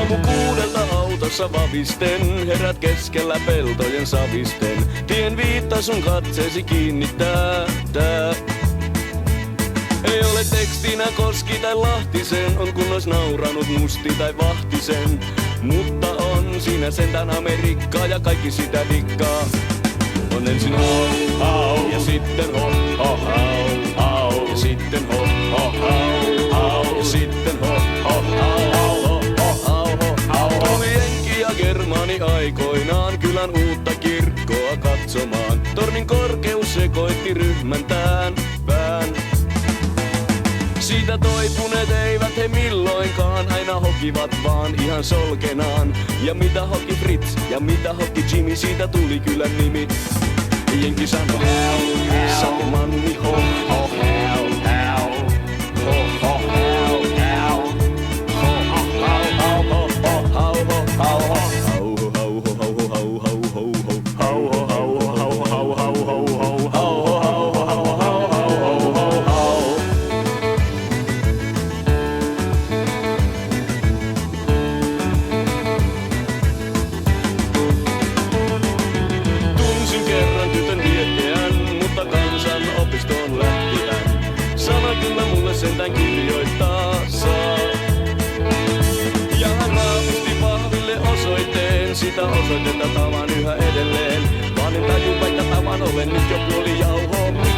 Aamu 6 autossa vavisten, herät keskellä peltojen savisten. Tien viitta sun katseesi kiinnittää. Ei ole tekstinä Koski tai Lahtisen, on kun ois nauranut Musti tai Vahtisen. Mutta on siinä sentään Amerikkaa ja kaikki sitä dikkaa. On ensin ho, hau, ja sitten ho, ho, hau, hau, ja sitten ho, ho, hau, hau, ja sitten ho, ho, hau, hau, ho, hau, ho, hau. Oli Jenkki ja Germani aikoinaan kylän uutta kirkkoa katsomaan. Tornin korkeus sekoitti ryhmäntään pään. Siitä toipuneet eivät he milloinkaan, aina hokivat vaan ihan solkenaan. Ja mitä hoki Fritz ja mitä hoki Jimmy, siitä tuli kyllä nimi. Jenkki sanoi, sano manni ho, ho, hau, hau, ho, ho, hau, hau, ho, hau, hau, ho, ho, hau, ho, hau, ho, hau, hau, hau, hau, hau, hau, hau, hau, hau, hau, hau, hau, hau, hau. Kyllä mulle sentään kirjoittaa saa. Ja hän raapusti pahville osoitteen, sitä osoitetta tavan yhä edelleen. Vaan en taju vaikka tavan olen nyt jo puoli jauhoa.